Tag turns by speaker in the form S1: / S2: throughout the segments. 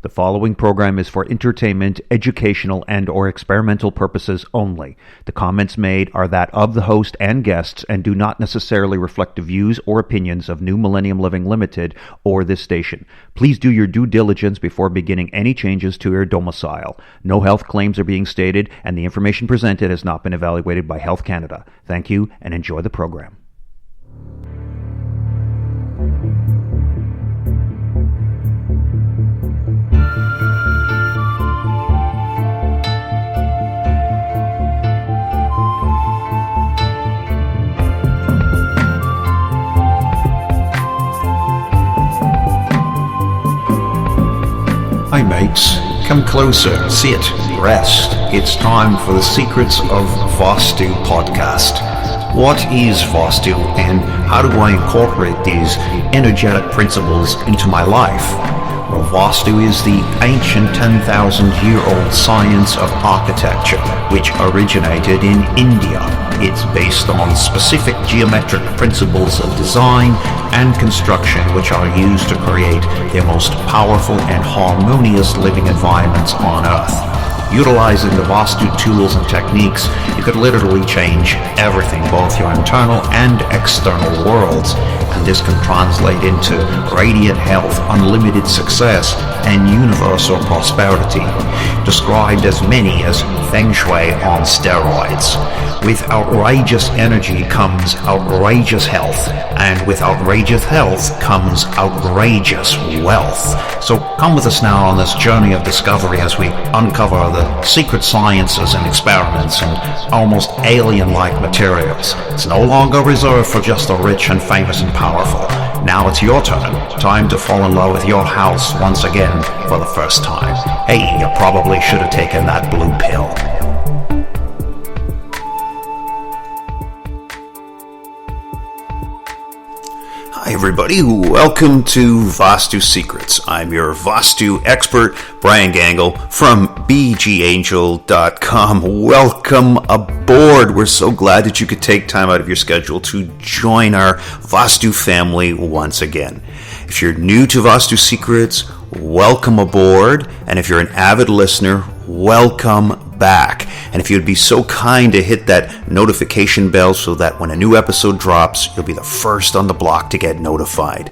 S1: The following program is for entertainment, educational, and/or experimental purposes only. The comments made are that of the host and guests and do not necessarily reflect the views or opinions of New Millennium Living Limited or this station. Please do your due diligence before beginning any changes to your domicile. No health claims are being stated, and the information presented has not been evaluated by Health Canada. Thank you, and enjoy the program.
S2: Hi mates, come closer, sit, rest. It's time for the Secrets of Vastu podcast. What is Vastu and how do I incorporate these energetic principles into my life? Well, Vastu is the ancient 10,000-year-old science of architecture which originated in India. It's based on specific geometric principles of design and construction which are used to create the most powerful and harmonious living environments on Earth. Utilizing the Vastu tools and techniques, you could literally change everything, both your internal and external worlds, and this can translate into radiant health, unlimited success, and universal prosperity, described as many as feng-shui on steroids. With outrageous energy comes outrageous health, and with outrageous health comes outrageous wealth. So come with us now on this journey of discovery as we uncover the secret sciences and experiments and almost alien-like materials. It's no longer reserved for just the rich and famous and powerful. Now it's your turn. Time to fall in love with your house once again for the first time. Hey, you probably should have taken that blue pill. Hi everybody, welcome to Vastu Secrets. I'm your Vastu expert, Brian Gangle from bgangel.com. Welcome aboard. We're so glad that you could take time out of your schedule to join our Vastu family once again. If you're new to Vastu Secrets, welcome aboard. And if you're an avid listener, welcome back. And if you'd be so kind to hit that notification bell so that when a new episode drops, you'll be the first on the block to get notified.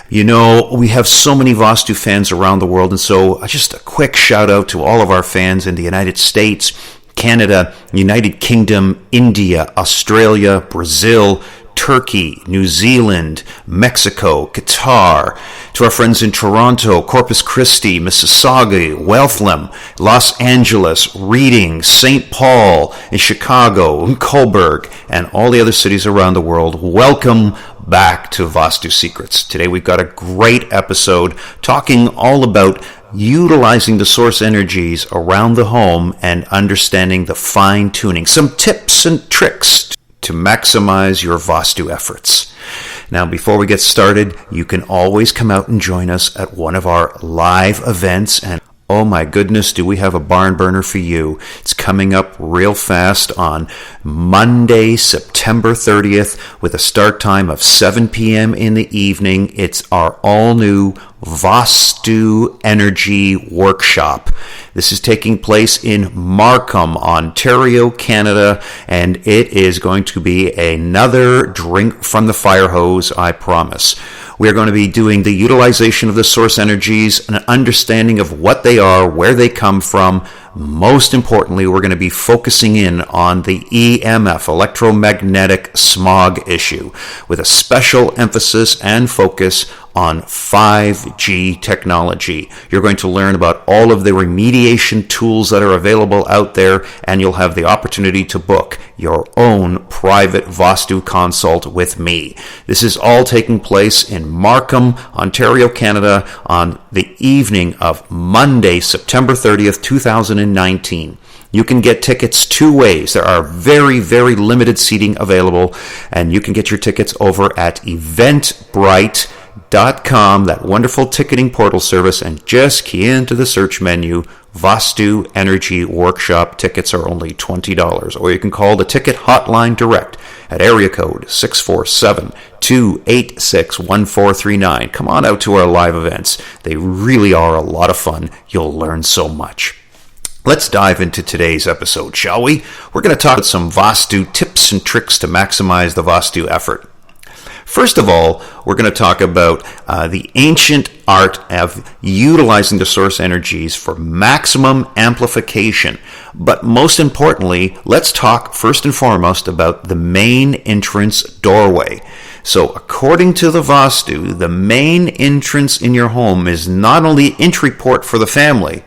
S2: You know, we have so many Vastu fans around the world, and so just a quick shout out to all of our fans in the United States, Canada, United Kingdom, India, Australia, Brazil, Turkey, New Zealand, Mexico, Qatar, to our friends in Toronto, Corpus Christi, Mississauga, Waltham, Los Angeles, Reading, St. Paul, in Chicago, and Coburg, and all the other cities around the world. Welcome back to Vastu Secrets. Today we've got a great episode talking all about utilizing the source energies around the home and understanding the fine-tuning, some tips and tricks to maximize your Vastu efforts. Now, before we get started, you can always come out and join us at one of our live events, and oh my goodness, do we have a barn burner for you. It's coming up real fast on Monday, September 30th, with a start time of 7 p.m. in the evening. It's our all-new Vastu Energy Workshop. This is taking place in Markham, Ontario, Canada, and it is going to be another drink from the fire hose, I promise. We're going to be doing the utilization of the source energies, an understanding of what they are, where they come from. Most importantly, we're going to be focusing in on the EMF, electromagnetic smog issue, with a special emphasis and focus on 5G technology. You're going to learn about all of the remediation tools that are available out there, and you'll have the opportunity to book your own private Vastu consult with me. This is all taking place in Markham, Ontario, Canada, on the evening of Monday, September 30th, 2019. You can get tickets two ways. There are very, very limited seating available, and you can get your tickets over at eventbrite.com, that wonderful ticketing portal service, and just key into the search menu, Vastu Energy Workshop. Tickets are only $20, or you can call the ticket hotline direct at area code 647-286-1439. Come on out to our live events. They really are a lot of fun. You'll learn so much. Let's dive into today's episode, shall we? We're going to talk about some Vastu tips and tricks to maximize the Vastu effort. First of all, we're going to talk about the ancient art of utilizing the source energies for maximum amplification. But most importantly, let's talk first and foremost about the main entrance doorway. So according to the Vastu, the main entrance in your home is not only entry port for the family,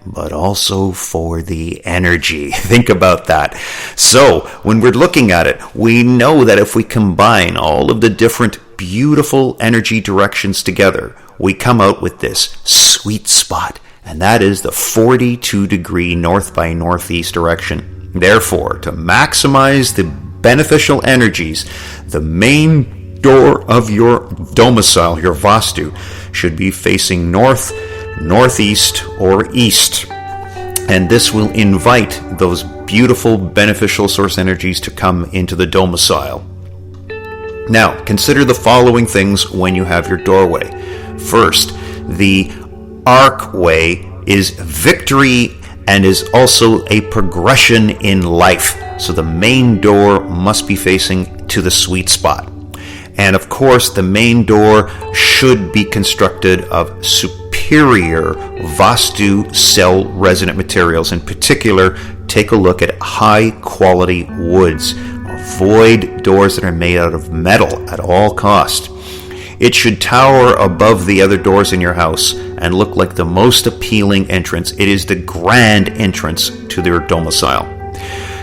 S2: but also for the energy. Think about that. So when we're looking at it, we know that if we combine all of the different beautiful energy directions together, we come out with this sweet spot, and that is the 42-degree north by northeast direction. Therefore, to maximize the beneficial energies, the main door of your domicile, your Vastu, should be facing north, northeast, or east. And this will invite those beautiful beneficial source energies to come into the domicile. Now, consider the following things when you have your doorway. First, the archway is victory and is also a progression in life. So the main door must be facing to the sweet spot. And of course, the main door should be constructed of superior Vastu cell resonant materials. In particular, take a look at high quality woods. Avoid doors that are made out of metal at all cost. It should tower above the other doors in your house and look like the most appealing entrance. It is the grand entrance to their domicile.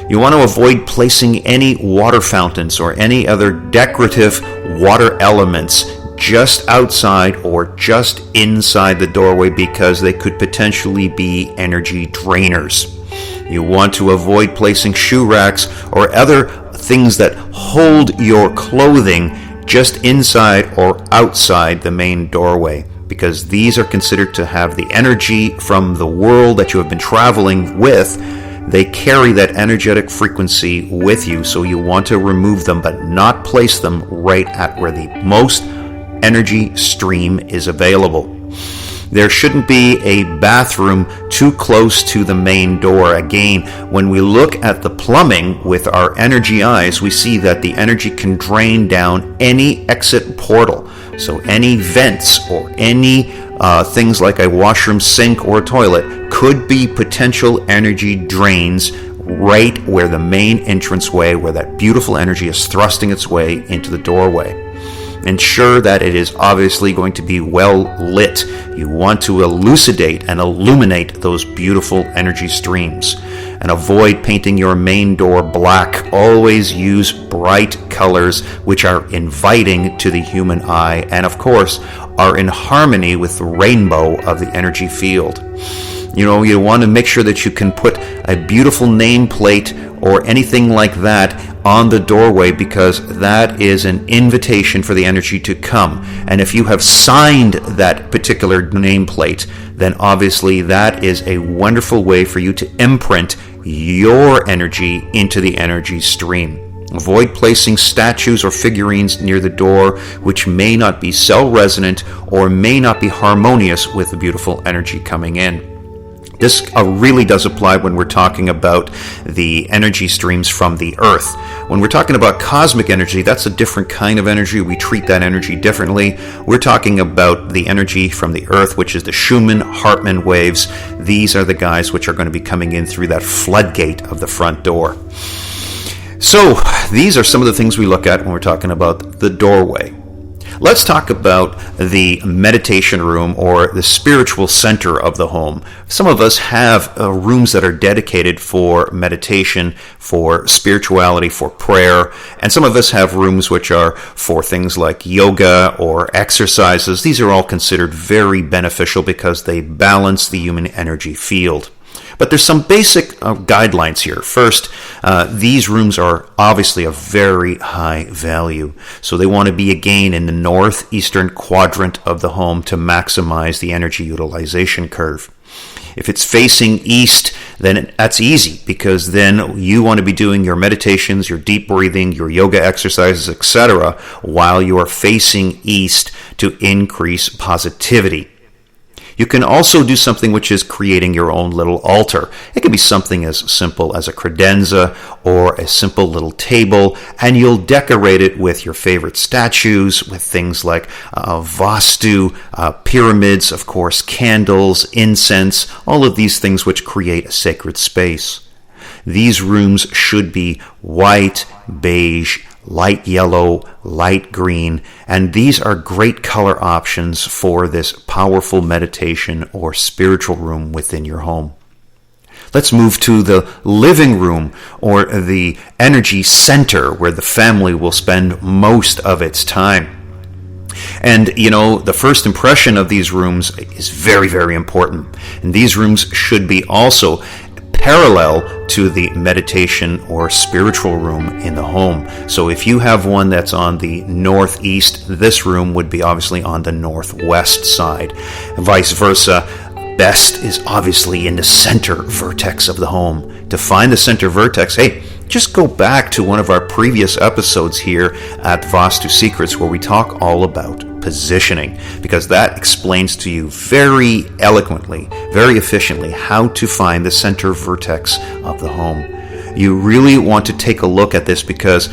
S2: You want to avoid placing any water fountains or any other decorative water elements just outside or just inside the doorway because they could potentially be energy drainers. You want to avoid placing shoe racks or other things that hold your clothing just inside or outside the main doorway, because these are considered to have the energy from the world that you have been traveling with. They carry that energetic frequency with you, so you want to remove them but not place them right at where the most energy stream is available. There shouldn't be a bathroom too close to the main door. Again, when we look at the plumbing with our energy eyes, we see that the energy can drain down any exit portal. So any vents or any things like a washroom sink or a toilet could be potential energy drains right where the main entranceway, where that beautiful energy is thrusting its way into the doorway. Ensure that it is obviously going to be well lit. You want to elucidate and illuminate those beautiful energy streams. And avoid painting your main door black. Always use bright colors which are inviting to the human eye and, of course, are in harmony with the rainbow of the energy field. You want to make sure that you can put a beautiful nameplate or anything like that on the doorway, because that is an invitation for the energy to come. And if you have signed that particular nameplate, then obviously that is a wonderful way for you to imprint your energy into the energy stream. Avoid placing statues or figurines near the door which may not be cell resonant or may not be harmonious with the beautiful energy coming in. This really does apply when we're talking about the energy streams from the earth. When we're talking about cosmic energy, that's a different kind of energy. We treat that energy differently. We're talking about the energy from the earth, which is the Schumann-Hartmann waves. These are the guys which are going to be coming in through that floodgate of the front door. So these are some of the things we look at when we're talking about the doorway. Let's talk about the meditation room or the spiritual center of the home. Some of us have rooms that are dedicated for meditation, for spirituality, for prayer, and some of us have rooms which are for things like yoga or exercises. These are all considered very beneficial because they balance the human energy field. But there's some basic guidelines here. First, these rooms are obviously of very high value. So they want to be, again, in the northeastern quadrant of the home to maximize the energy utilization curve. If it's facing east, then that's easy, because then you want to be doing your meditations, your deep breathing, your yoga exercises, etc., while you are facing east to increase positivity. You can also do something which is creating your own little altar. It can be something as simple as a credenza or a simple little table, and you'll decorate it with your favorite statues, with things like vastu, pyramids, of course, candles, incense, all of these things which create a sacred space. These rooms should be white, beige, light yellow, light green, and these are great color options for this powerful meditation or spiritual room within your home. Let's move to the living room, or the energy center, where the family will spend most of its time. And, the first impression of these rooms is very, very important. And these rooms should be also parallel to the meditation or spiritual room in the home. So if you have one that's on the northeast, this room would be obviously on the northwest side. And vice versa. Best is obviously in the center vertex of the home. To find the center vertex, just go back to one of our previous episodes here at Vastu Secrets, where we talk all about positioning, because that explains to you very eloquently, very efficiently, how to find the center vertex of the home. You really want to take a look at this, because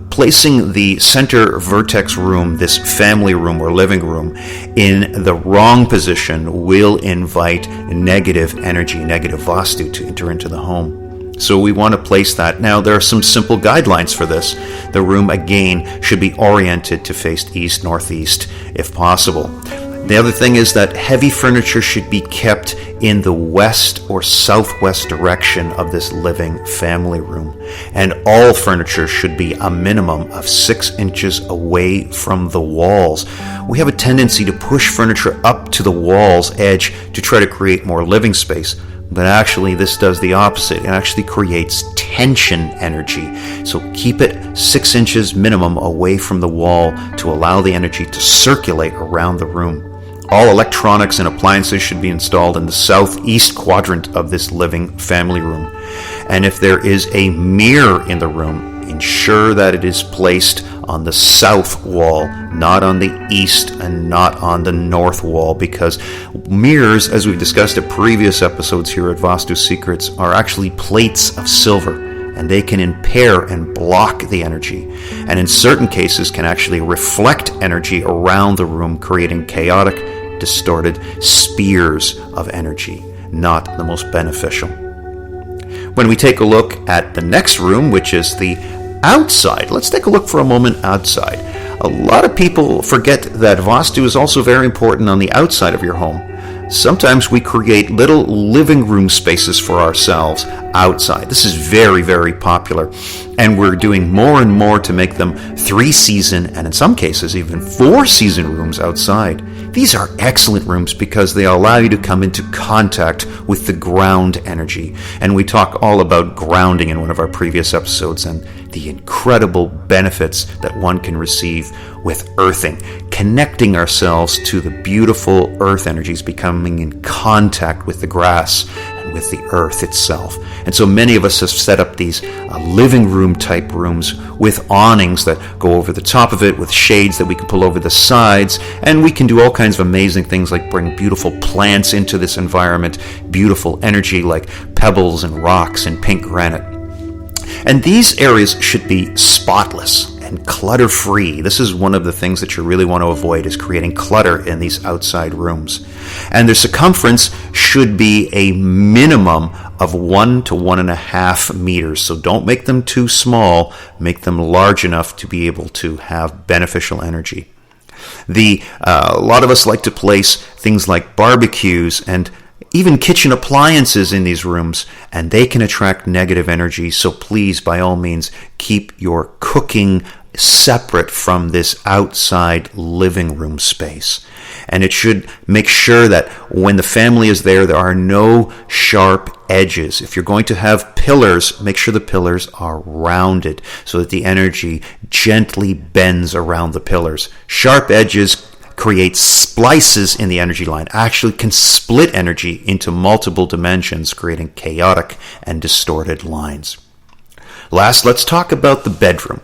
S2: placing the center vertex room, this family room or living room, in the wrong position will invite negative energy, negative vastu to enter into the home. So we want to place that. Now, there are some simple guidelines for this. The room, again, should be oriented to face east, northeast, if possible. The other thing is that heavy furniture should be kept in the west or southwest direction of this living family room. And all furniture should be a minimum of 6 inches away from the walls. We have a tendency to push furniture up to the wall's edge to try to create more living space. But actually, this does the opposite. It actually creates tension energy. So keep it 6 inches minimum away from the wall to allow the energy to circulate around the room. All electronics and appliances should be installed in the southeast quadrant of this living family room. And if there is a mirror in the room, ensure that it is placed on the south wall, not on the east and not on the north wall, because mirrors, as we've discussed in previous episodes here at Vastu Secrets, are actually plates of silver, and they can impair and block the energy, and in certain cases can actually reflect energy around the room, creating chaotic, distorted spears of energy, not the most beneficial. When we take a look at the next room, which is the outside, let's take a look for a moment outside. A lot of people forget that Vastu is also very important on the outside of your home. Sometimes we create little living room spaces for ourselves outside. This is very, very popular. And we're doing more and more to make them 3-season, and in some cases even 4-season rooms outside. These are excellent rooms because they allow you to come into contact with the ground energy. And we talk all about grounding in one of our previous episodes, and the incredible benefits that one can receive with earthing, connecting ourselves to the beautiful earth energies, becoming in contact with the grass and with the earth itself. And so many of us have set up these living room type rooms with awnings that go over the top of it, with shades that we can pull over the sides, and we can do all kinds of amazing things like bring beautiful plants into this environment, beautiful energy like pebbles and rocks and pink granite. And these areas should be spotless and clutter-free. This is one of the things that you really want to avoid, is creating clutter in these outside rooms. And their circumference should be a minimum of 1 to 1.5 meters. So don't make them too small. Make them large enough to be able to have beneficial energy. A lot of us like to place things like barbecues and even kitchen appliances in these rooms, and they can attract negative energy. So please, by all means, keep your cooking separate from this outside living room space. And it should make sure that when the family is there, there are no sharp edges. If you're going to have pillars, make sure the pillars are rounded so that the energy gently bends around the pillars. Sharp edges creates splices in the energy line, actually can split energy into multiple dimensions, creating chaotic and distorted lines. Last, let's talk about the bedroom.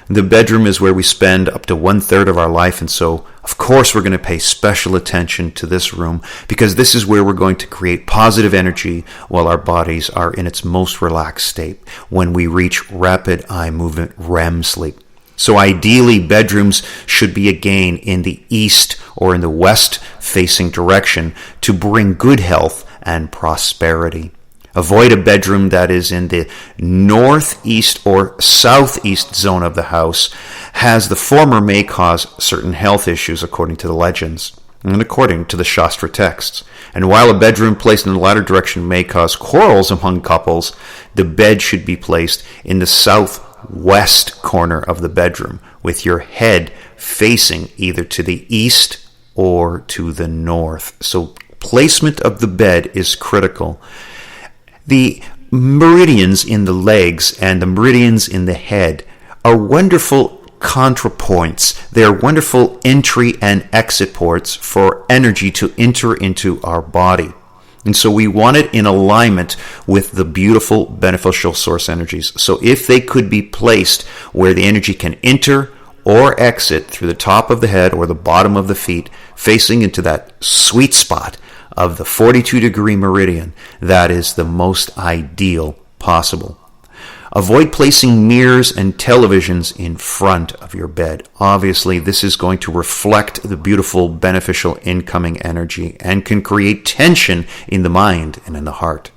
S2: The bedroom is where we spend up to 1/3 of our life, and so, of course, we're going to pay special attention to this room because this is where we're going to create positive energy while our bodies are in its most relaxed state when we reach rapid eye movement REM sleep. So ideally, bedrooms should be again in the east or in the west facing direction to bring good health and prosperity. Avoid a bedroom that is in the northeast or southeast zone of the house, as the former may cause certain health issues according to the legends and according to the Shastra texts. And while a bedroom placed in the latter direction may cause quarrels among couples, the bed should be placed in the southwest corner of the bedroom with your head facing either to the east or to the north. So placement of the bed is critical. The meridians in the legs and the meridians in the head are wonderful contrapoints. They are wonderful entry and exit ports for energy to enter into our body. And so we want it in alignment with the beautiful beneficial source energies. So if they could be placed where the energy can enter or exit through the top of the head or the bottom of the feet, facing into that sweet spot of the 42-degree meridian, that is the most ideal possible. Avoid placing mirrors and televisions in front of your bed. Obviously, this is going to reflect the beautiful, beneficial incoming energy and can create tension in the mind and in the heart.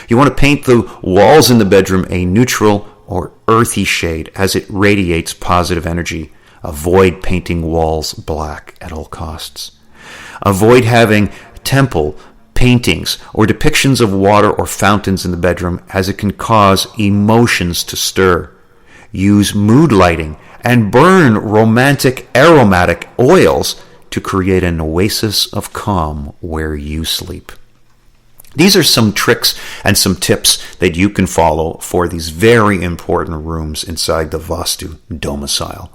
S2: You want to paint the walls in the bedroom a neutral or earthy shade as it radiates positive energy. Avoid painting walls black at all costs. Avoid having temple paintings or depictions of water or fountains in the bedroom, as it can cause emotions to stir. Use mood lighting and burn romantic aromatic oils to create an oasis of calm where you sleep. These are some tricks and some tips that you can follow for these very important rooms inside the Vastu domicile.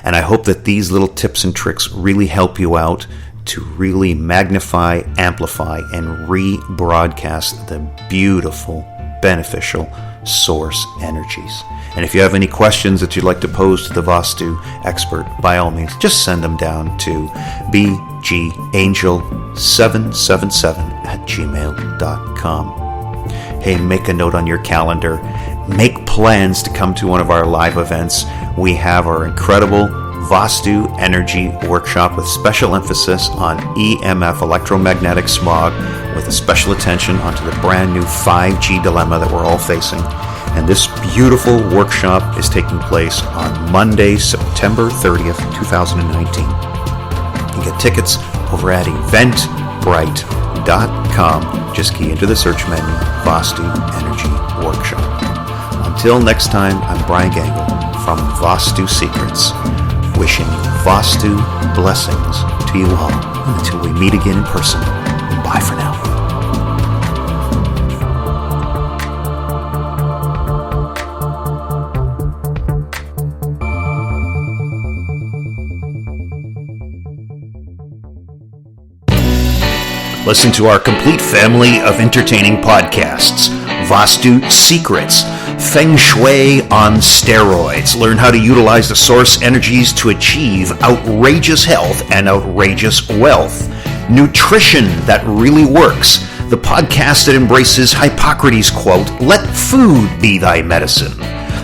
S2: And I hope that these little tips and tricks really help you out to really magnify, amplify, and rebroadcast the beautiful, beneficial source energies. And if you have any questions that you'd like to pose to the Vastu expert, by all means, just send them down to bgangel777@gmail.com. Hey, make a note on your calendar. Make plans to come to one of our live events. We have our incredible Vastu Energy Workshop with special emphasis on EMF, electromagnetic smog, with a special attention onto the brand new 5G dilemma that we're all facing. And this beautiful workshop is taking place on Monday, September 30th, 2019. You get tickets over at eventbrite.com. Just key into the search menu, Vastu Energy Workshop. Until next time, I'm Brian Gangle from Vastu Secrets, wishing Vastu blessings to you all. And until we meet again in person, bye for now. Listen to our complete family of entertaining podcasts. Vastu Secrets, Feng-shui on steroids. Learn how to utilize the source energies to achieve outrageous health and outrageous wealth. Nutrition that really works. The podcast that embraces Hippocrates' quote, "Let food be thy medicine."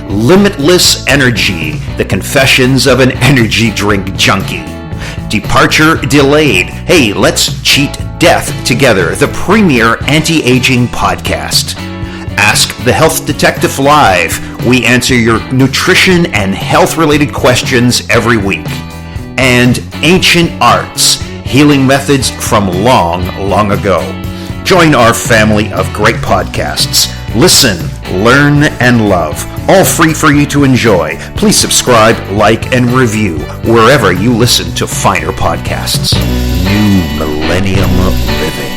S2: Limitless Energy, the confessions of an energy drink junkie. Departure delayed. Hey, let's cheat death together. The premier anti-aging podcast. Ask the Health Detective Live. We answer your nutrition and health-related questions every week. And Ancient Arts, healing methods from long, long ago. Join our family of great podcasts. Listen, learn, and love. All free for you to enjoy. Please subscribe, like, and review wherever you listen to finer podcasts. New Millennium Living.